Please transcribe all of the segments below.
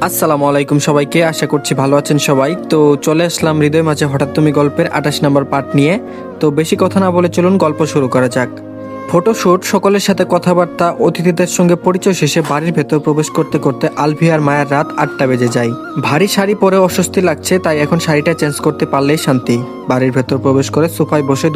আসসালামু আলাইকুম সবাইকে, আশা করছি ভালো আছেন সবাই। তো চলে আসলাম হৃদয় মাঝে হঠাৎ তুমি গল্পের 28 নম্বর পার্ট নিয়ে। তো বেশি কথা না বলে চলুন গল্প শুরু করা যাক। ফটোশুট, সকলের সাথে কথাবার্তা, অতিথিদের সঙ্গে পরিচয় শেষে বাড়ির ভেতর প্রবেশ করতে করতে আলভি আর মায়ের রাত 8টা বেজে যায়। ভারী শাড়ি পরে অস্বস্তি লাগছে, তাই এখন শাড়িটা চেঞ্জ করতে পারলেই শান্তি। বাড়ির ভেতর প্রবেশ করে সোফায় বসে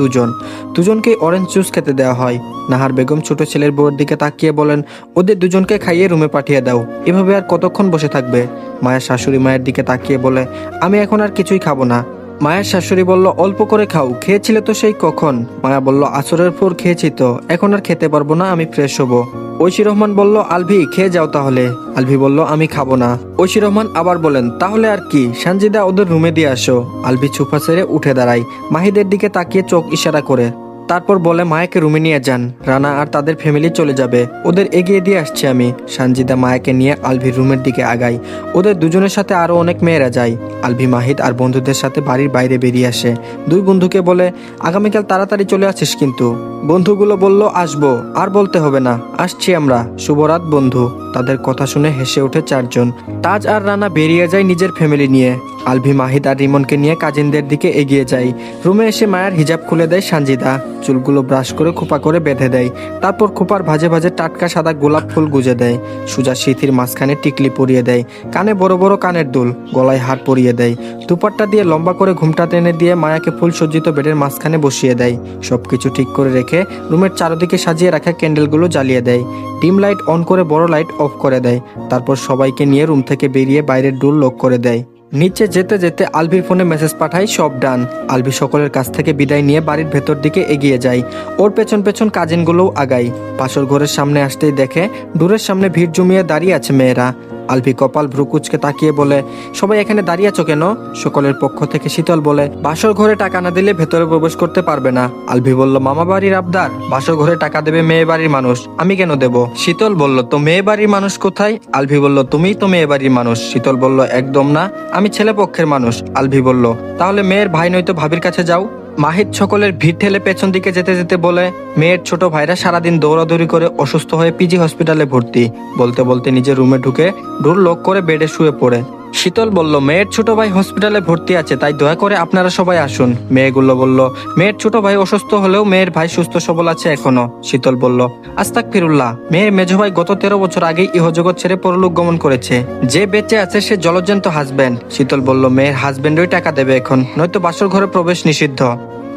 দুজনকেই অরেঞ্জ জুস খেতে দেওয়া হয়। নাহার বেগম ছোট ছেলের বউয়ের দিকে তাকিয়ে বলেন, ওদের দুজনকে খাইয়ে রুমে পাঠিয়ে দাও, এভাবে আর কতক্ষণ বসে থাকবে? মায়ের শাশুড়ি মায়ের দিকে তাকিয়ে বলে, আমি এখন আর কিছুই খাবো না। মায়ের শাশুড়ি বলল, অল্প করে খাও, খেয়েছিলে তো সেই কখন। মায়া বলল, আসরের পর খেয়েছি তো, এখন আর খেতে পারবো না, আমি ফ্রেশ হবো। ঐশী রহমান বলল, আলভি খেয়ে যাও তাহলে। আলভি বলল, আমি খাবো না। ঐশী রহমান আবার বলেন, তাহলে আর কি, সানজিদা ওদের রুমে দিয়ে আসো। আলভি চুপা ছেড়ে উঠে দাঁড়ায়, মাহিদের দিকে তাকিয়ে চোখ ইশারা করে। তারপর বলে, মায়াকে রুমে নিয়ে যান, রানা আর তাদের ফ্যামিলি চলে যাবে, ওদের এগিয়ে দিয়ে আসছে আমি। সানজিদা মায়াকে নিয়ে আলভির রুমের দিকে আগায়। ওদের দুজনের সাথে আরো অনেক মেয়েরা যায়। আলভি মাহিদ আর বন্ধুদের সাথে বাড়ির বাইরে বেরিয়ে আসে। দুই বন্ধুকে বলে, আগামীকাল তাড়াতাড়ি চলে আসিস কিন্তু। বন্ধুগুলো বলল, আসবো, আর বলতে হবে না, আসছি আমরা, শুভরাত বন্ধু। তাদের কথা শুনে হেসে ওঠে চারজন। তাজ আর রানা বেরিয়ে যায় নিজের ফ্যামিলি নিয়ে। আলভি মাহিদ আর রিমনকে নিয়ে কাজিনদের দিকে এগিয়ে যায়। রুমে এসে মায়ের হিজাব খুলে দেয় সানজিদা, চুলগুলো ব্রাশ করে খোপা করে বেঁধে দেয়। তারপর খোপার ভাজে ভাজে টাটকা সাদা গোলাপ ফুল গুজে দেয়। সুজা সিথির মাঝখানে টিকলি পরিয়ে দেয়, কানে বড় বড় কানের দুল, গলায় হার পরিয়ে দেয়। দুপাট্টা দিয়ে লম্বা করে ঘুমটা টেনে দিয়ে মায়াকে ফুল সজ্জিত বেডের মাঝখানে বসিয়ে দেয়। সবকিছু ঠিক করে রেখে রুমের চারদিকে সাজিয়ে রাখা ক্যান্ডেলগুলো জ্বালিয়ে দেয়। ডিম লাইট অন করে বড় লাইট অফ করে দেয়। তারপর সবাইকে নিয়ে রুম থেকে বেরিয়ে বাইরের ডোর লক করে দেয়। নিচে যেতে যেতে আলভির ফোনে মেসেজ পাঠায়, সব ডান। আলভি সকলের কাছ থেকে বিদায় নিয়ে বাড়ির ভেতর দিকে এগিয়ে যায়। ওর পেছন পেছন কাজিনগুলোও আগায়। পাশের ঘরের সামনে আসতেই দেখে ডোরের সামনে ভিড় জমিয়ে দাঁড়িয়ে আছে মেয়েরা। আলভি কপাল ভ্রুকুচকে তাকিয়ে বলে, সবাই এখানে দাঁড়িয়ে আছো কেন? সকলের পক্ষ থেকে শীতল বলে, বাসর ঘরে টাকা না দিলে ভেতরে প্রবেশ করতে পারবে না। আলভি বলল, মামা বাড়ির আবদার, বাসর ঘরে টাকা দেবে মেয়ে বাড়ির মানুষ, আমি কেন দেব? শীতল বলল, তো মেয়ে বাড়ির মানুষ কোথায়? আলভি বলল, তুমিই তো মেয়ে বাড়ির মানুষ। শীতল বলল, একদম না, আমি ছেলে পক্ষের মানুষ। আলভি বলল, তাহলে মেয়ের ভাই নয়তো ভাবির কাছে যাও। মাহিদ সকলের ভিড় ঠেলে পেছন দিকে যেতে যেতে বলে, মেয়ের ছোট ভাইরা সারাদিন দৌড়াদৌড়ি করে অসুস্থ হয়ে পিজি হসপিটালে ভর্তি। বলতে বলতে নিজের রুমে ঢুকে ডোর লক করে বেডে শুয়ে পড়ে। শীতল বলল, মেয়ের ছোট ভাই হসপিটালে ভর্তি আছে, তাই দয়া করে আপনারা সবাই আসুন। মেয়েগুলো বলল, মেয়ের ছোট ভাই অসুস্থ হলেও মেয়ের ভাই সুস্থ সবল আছে এখনো। শীতল বলল, আস্তাগফিরুল্লাহ, মেয়ের মেজ ভাই গত 13 বছর আগেই ইহজগৎ ছেড়ে পরলোক গমন করেছে, যে বেঁচে আছে সে জলজ্যান্ত হাজবেন্ড। শীতল বলল, মেয়ের হাজবেন্ডই টাকা দেবে এখন, নয়তো বাসর ঘরে প্রবেশ নিষিদ্ধ।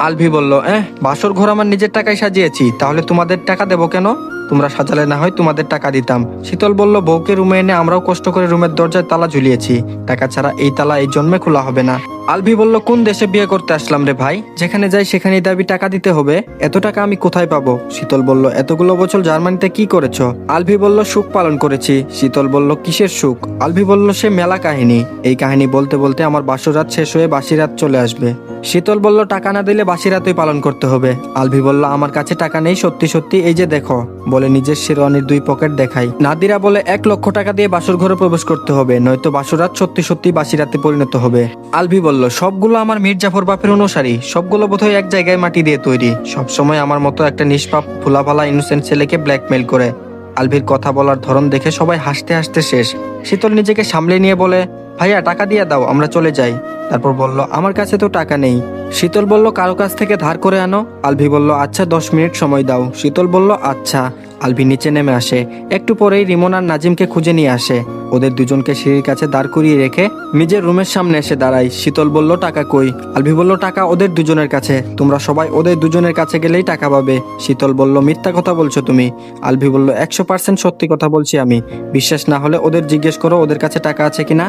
আলভি বলল, বাসর ঘর আমার নিজের টাকায় সাজিয়েছি, তাহলে তোমাদের টাকা দেবো কেন? তোমরা সাজালে না হয় তোমাদের টাকা দিতাম। শীতল বলল, বউকে রুমে এনে আমরাও কষ্ট করে রুমের দরজায় তালা ঝুলিয়েছি, টাকা ছাড়া এই তালা এই জন্মে খোলা হবে না। আলভি বলল, কোন দেশে বিয়ে করতে আসলাম রে ভাই, যেখানে যাই সেখানেই দাবি টাকা দিতে হবে, এত টাকা আমি কোথায় পাবো? শীতল বলল, এতগুলো বছর জার্মানিতে কি করেছো? আলভি বলল, সুখ পালন করেছি। শীতল বলল, কিসের সুখ? আলভি বলল, সে মেলা কাহিনী, এই কাহিনী বলতে বলতে আমার বাসর রাত শেষ হয়ে বাসি রাত চলে আসবে। শীতল বলল, টাকা না দিলে বাসি রাতই পালন করতে হবে। আলভি বলল, আমার কাছে টাকা নেই, সত্যি সত্যি, এই যে দেখো, বলে নিজের শেরওয়ানির 2 পকেট দেখাই। নাদিরা বলে, 1 লক্ষ টাকা দিয়ে বাসর ঘরে প্রবেশ করতে হবে, নয়তো বাসর রাত সত্যি সত্যি বাসি রাতে পরিণত হবে। আলভি বলল, সবগুলো আমার মির্জাফর বাপের অনুসারী, সবগুলো বোধহয় এক জায়গায় মাটি দিয়ে তৈরি, সবসময় আমার মতো একটা নিষ্পাপ ভোলাভালা ইনোসেন্ট ছেলেকে ব্ল্যাকমেইল করে। আলভির কথা বলার ধরন দেখে সবাই হাসতে হাসতে শেষ। শীতল নিজেকে সামলে নিয়ে বলে, ভাইয়া টাকা দিয়ে দাও, আমরা চলে যাই। তারপর বলল, আমার কাছে তো টাকা নেই। শীতল বলল, কারো কাছ থেকে ধার করে আনো। আলভি বলল, আচ্ছা 10 মিনিট সময় দাও। শীতল বলল, আচ্ছা। আলভি নিচে নেমে আসে। একটু পরেই রিমন আর নাজিমকে খুঁজে নিয়ে আসে। ওদের দুজনকে সিঁড়ির কাছে দাঁড় করিয়ে রেখে নিজের রুমের সামনে এসে দাঁড়ায়। শীতল বলল, টাকা কই? আলভি বলল, টাকা ওদের দুজনের কাছে, তোমরা সবাই ওদের দুজনের কাছে গেলেই টাকা পাবে। শীতল বলল, মিথ্যা কথা বলছো তুমি। আলভি বলল, 100% সত্যি কথা বলছি আমি, বিশ্বাস না হলে ওদের জিজ্ঞেস করো ওদের কাছে টাকা আছে কিনা।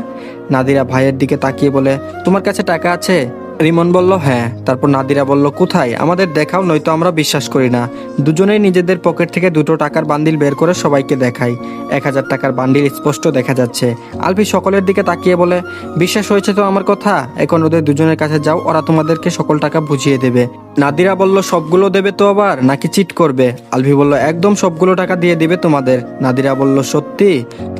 নাদিরা ভাইয়ের দিকে তাকিয়ে বলে, তোমার কাছে টাকা আছে? রিমন বলল, হ্যাঁ। তারপর নাদিরা বলল, কোথায়, আমাদের দেখাও, নয়তো আমরা বিশ্বাস করি না। দুজনেই নিজেদের পকেট থেকে 2টো টাকার বান্ডিল বের করে সবাইকে দেখায়। 1000 টাকার বান্ডিল স্পষ্ট দেখা যাচ্ছে। আলভি সকলের দিকে তাকিয়ে বলে, বিশ্বাস হয়েছে তো আমার কথা, এখন ওদের দুজনের কাছে যাও, ওরা তোমাদেরকে সকল টাকা বুঝিয়ে দেবে। নাদিরা বলল, সবগুলো দেবে তো আবার, নাকি চিট করবে? আলভি বলল, একদম সবগুলো টাকা দিয়ে দিবে তোমাদের। নাদিরা বলল, সত্যি?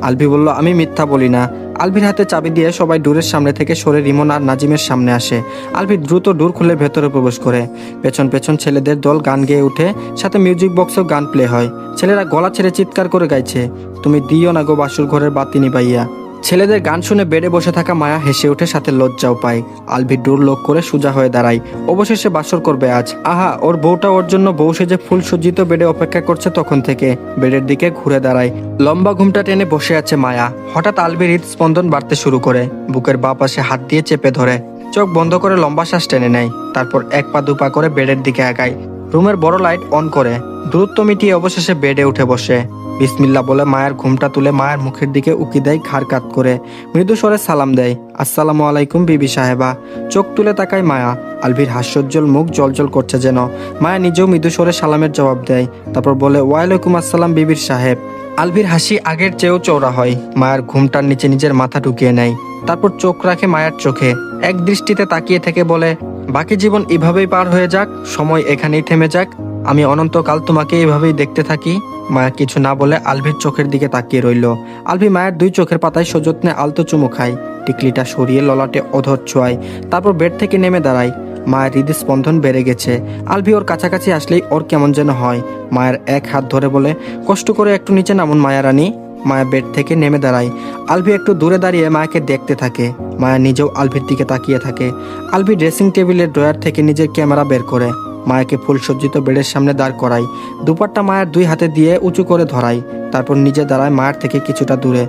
আলভি বলল, আমি মিথ্যা বলি না। আলভির হাতে চাবি দিয়ে সবাই ডোরের সামনে থেকে সরে রিমন আর নাজিমের সামনে আসে। আলভি দ্রুত ডোর খুলে ভেতরে প্রবেশ করে। পেছন পেছন ছেলেদের দল গান গেয়ে উঠে, সাথে মিউজিক বক্সেও গান প্লে হয়। ছেলেরা গলা ছেড়ে চিৎকার করে গাইছে, তুমি দিও না গো বাসুর ঘরের বাতি নিবাইয়া। ছেলেদের গান শুনে বেডে বসে থাকা মায়া হেসে উঠে, সাথে লজ্জাও পায়। আলভি দূর লোক করে সোজা হয়ে দাঁড়ায়। অবশেষে বাসর করবে আজ। আহা, ওর বউটা ওর জন্য বউ সেজে ফুল সজ্জিত বেডে অপেক্ষা করছে তখন থেকে। বেডের দিকে ঘুরে দাঁড়ায়, লম্বা ঘুমটা টেনে বসে আছে মায়া। হঠাৎ আলভির হৃদস্পন্দন বাড়তে শুরু করে, বুকের বাঁ পাশে হাত দিয়ে চেপে ধরে, চোখ বন্ধ করে লম্বা শ্বাস টেনে নেয়। তারপর এক পা দুপা করে বেডের দিকে আগায়, রুমের বড় লাইট অন করে দূরত্ব মিটিয়ে অবশেষে বেডে উঠে বসে। বিসমিল্লাহ বলে মায়ের ঘুমটা তুলে মায়ের মুখের দিকে উকি দেয় ঘাড় কাত করে, মৃদু স্বরে সালাম দেয়, আসসালামু আলাইকুম বিবি সাহেবা। চোখ তুলে তাকায় মায়া। আলভির হাস্যোজ্জ্বল মুখ জলজল করছে যেন। মায়া নিজেও মৃদু স্বরে সালামের জবাব দেয়, তারপর বলে, ওয়ালাইকুম আসসালাম বিবির সাহেব। আলভির হাসি আগের চেয়েও চওড়া হয়। মায়ের ঘুমটার নিচে নিজের মাথা ঢুকিয়ে নেয়। তারপর চোখ রাখে মায়ের চোখে, এক দৃষ্টিতে তাকিয়ে থেকে বলে, বাকি জীবন এভাবেই পার হয়ে যাক, সময় এখানেই থেমে যাক, আমি অনন্তকাল তোমাকে এভাবেই দেখতে থাকি। মায়া কিছু না বলে আলভির চোখের দিকে তাকিয়ে রইল। আলভি মায়ের দুই চোখের পাতায় সযত্নে আলতো চুমু খায়, টিকলিটা সরিয়ে ললাটে অধর ছোঁয়ায়। তারপর বেড থেকে নেমে দাঁড়ায়। মায়ের হৃদস্পন্দন বেড়ে গেছে। আলভি ওর কাছাকাছি আসলেই ওর কেমন যেন হয়। মায়ের এক হাত ধরে বলে, কষ্ট করে একটু নিচে নামুন মায়া রানী। মায়া বেড থেকে নেমে দাঁড়ায়। আলভি একটু দূরে দাঁড়িয়ে মায়াকে দেখতে থাকে। মায়া নিজেও আলভির দিকে তাকিয়ে থাকে। আলভি ড্রেসিং টেবিলের ড্রয়ার থেকে নিজের ক্যামেরা বের করে মায়াকে ফুলসজ্জিত বেডের সামনে দাঁড় করায়। দুপাট্টা মায়ের দুই হাতে দিয়ে উঁচু করে ধরায়। তারপর নিজে দাঁড়ায় মায়ের থেকে কিছুটা দূরে।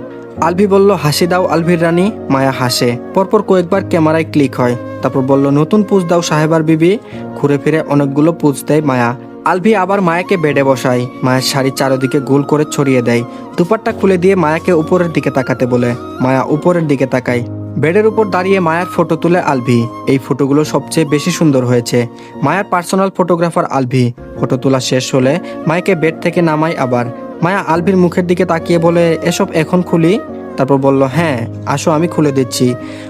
আলভি বলল, হাসি দাও আলভির রানী। মায়া হাসে। পরপর কয়েকবার ক্যামেরায় ক্লিক হয়। তারপর বলল, নতুন পুজ দাও সাহেবার বিবি। ঘুরে ফিরে অনেকগুলো পুজ দেয় মায়া। আলভি আবার মায়াকে বেডে বসায়। মায়ের শাড়ি চারদিকে গোল করে ছড়িয়ে দেয়। দুপাট্টা খুলে দিয়ে মায়াকে উপরের দিকে তাকাতে বলে। মায়া উপরের দিকে তাকায়। বেডের উপর দাঁড়িয়ে মায়ার ফটো তুলে আলভি। এই ফটোগুলো সবচেয়ে বেশি সুন্দর হয়েছে। মায়ার পার্সোনাল ফটোগ্রাফার আলভি। ফটো তোলা শেষ হলে মায়াকে বেড থেকে নামায় আবার। মায়া আলভির মুখের দিকে তাকিয়ে বলে, এসব এখন খুলি? তারপর বলল, হ্যাঁ আসো আমি খুলে দিচ্ছি।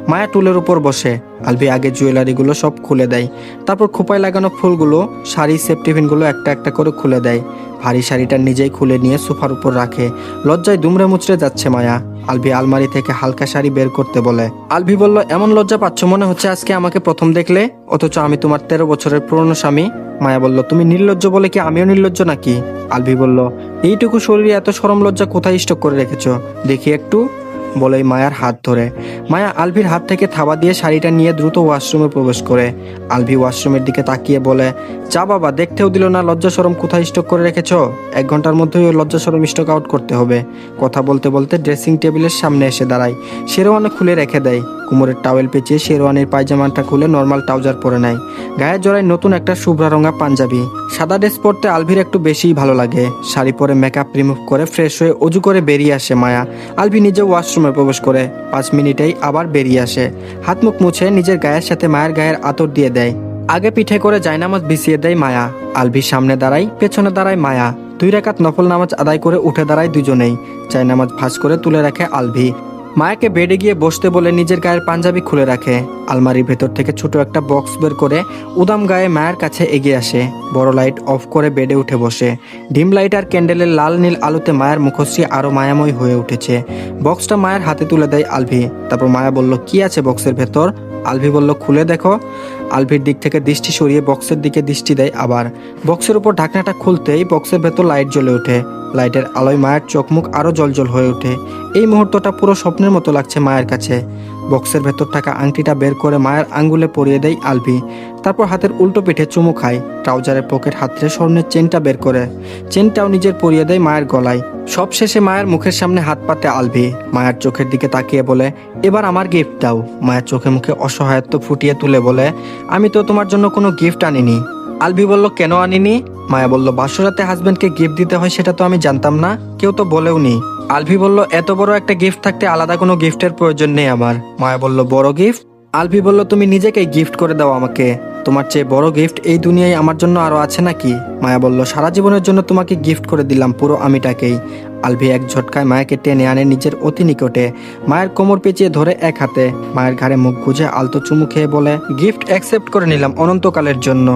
মায়া টুলের উপর বসে। আলভি আগে জুয়েলারিগুলো সব খুলে দেয়। তারপর খোপায় লাগানো ফুলগুলো, শাড়ি, সেফটিপিনগুলো একটা একটা করে খুলে দেয়। ভারী শাড়িটা নিজেই খুলে নিয়ে সোফার উপর রাখে। লজ্জায় দুমড়ে মুচড়ে যাচ্ছে মায়া। আলভি আলমারি থেকে হালকা শাড়ি বের করতে বলে। আলভি বলল, এমন লজ্জা পাচ্ছ মনে হচ্ছে আজকে আমাকে প্রথম দেখলে, অথচ আমি তোমার 13 বছরের পুরনো স্বামী। মায়া বলল, তুমি নির্লজ্জ বলে কি আমিও নির্লজ্জ নাকি? আলভি বলল, এইটুকু শরীরে এত শরম লজ্জা কোথায় স্টক করে রেখেছো, দেখি একটু। বলেই মায়ার হাত ধরে। মায়া আলভির হাত থেকে থাবা দিয়ে শাড়িটা নিয়ে দ্রুত ওয়াশরুমে প্রবেশ করে। আলভি ওয়াশরুমের দিকে তাকিয়ে বলে, যা বাবা, দেখতেও দিল না লজ্জা শরম কোথায় স্টক করে রেখেছো। 1 ঘন্টার মধ্যেই ওই লজ্জা শরম স্টক আউট করতে হবে। কথা বলতে বলতে ড্রেসিং টেবিলের সামনে এসে দাঁড়ায়। শেরওয়ানি খুলে রেখে দেয়। কোমরের টাওয়েল পেঁচিয়ে শেরওয়ানির পায়জামাটা খুলে নর্মাল ট্রাউজার পরে নেয়। গায়ে জড়ায় নতুন একটা শুভ্রা রঙা পাঞ্জাবি। সাদা ড্রেস পরতে আলভির একটু বেশিই ভালো লাগে। শাড়ি পরে মেকআপ রিমুভ করে ফ্রেশ হয়ে অজু করে বেরিয়ে আসে মায়া। আলভি নিজে ওয়াশরুমে প্রবেশ করে 5 মিনিটেই আবার বেরিয়ে আসে। হাত মুখ মুছে নিজের গায়ের সাথে মায়ের গায়ের আতর দিয়ে দেয়। আগে পিঠে করে জায়নামাজ বিছিয়ে দেয় মায়া। আলভির সামনে দাঁড়ায়, পেছনে দাঁড়ায় মায়া। 2 রাকাত নফল নামাজ আদায় করে উঠে দাঁড়ায় দুজনেই। জায়নামাজ ভাঁজ করে তুলে রাখে আলভি। মায়াকে বেডে গিয়ে বসতে বলে নিজের গায়ের পাঞ্জাবি খুলে রাখে। আলমারির ভেতর থেকে ছোট একটা বক্স বের করে উদাম গায়ে মায়ের কাছে এগিয়ে আসে। বড় লাইট অফ করে বেডে উঠে বসে। ডিম লাইট আর ক্যান্ডেলের লাল নীল আলোতে মায়ের মুখশ্রী আরো মায়াময় হয়ে উঠেছে। বক্সটা মায়ের হাতে তুলে দেয় আলভি। তারপর মায়া বলল, কি আছে বক্সের ভেতর? আলভি বলল, খুলে দেখো। আলভির দিক থেকে দৃষ্টি সরিয়ে বক্সের দিকে দৃষ্টি দেয় আবার। বক্সের উপর ঢাকনাটা খুলতেই বক্সের ভেতর লাইট জ্বলে ওঠে। লাইটের আলোয় মায়ের চোখ মুখ আরো জলজল হয়ে ওঠে। এই মুহূর্তটা পুরো স্বপ্নের মতো লাগছে মায়ের কাছে। বক্সের ভেতর থাকা আংটিটা বের করে মায়ের আঙ্গুলে পরিয়ে দেয় আলভি। তারপর হাতের উল্টো পিঠে চুমু খায়। ট্রাউজারের পকেট হাতড়ে স্বর্ণের চেনটা বের করে চেনটাও নিজের পরিয়ে দেয় মায়ের গলায়। সব শেষে মায়ের মুখের সামনে হাত পাতে আলভি। মায়ের চোখের দিকে তাকিয়ে বলে, এবার আমার গিফট দাও। মায়ের চোখে মুখে অসহায়ত্ব ফুটিয়ে তুলে বলে, আমি তো তোমার জন্য কোনো গিফট আনিনি। আলভি বলল, কেন আনিনি? মায়া বলল, বাসরাতে হাজবেন্ডকে গিফট দিতে হয় সেটা তো আমি জানতাম না, কেউ তো বলেও নি। আলভি বলল, এত বড় একটা গিফট থাকতে আলাদা কোনো গিফটের প্রয়োজন নেই আমার। মায়া বলল, বড় গিফট? আলভি বলল, তুমি নিজেকেই গিফট করে দাও আমাকে। তোমার চেয়ে বড় গিফট এই দুনিয়ায় আমার জন্য আরো আছে নাকি? মায়া বলল, সারা জীবনের জন্য তোমাকে গিফট করে দিলাম পুরো আমিটাকেই। আলভি এক ঝটকায় মায়াকে টেনে আনে নিজের অতি নিকটে। মায়ের কোমর পেঁচিয়ে ধরে এক হাতে। মায়ের ঘাড়ে মুখ গুজে আলতো চুমু খেয়ে বলে, গিফট অ্যাকসেপ্ট করে নিলাম অনন্তকালের জন্য।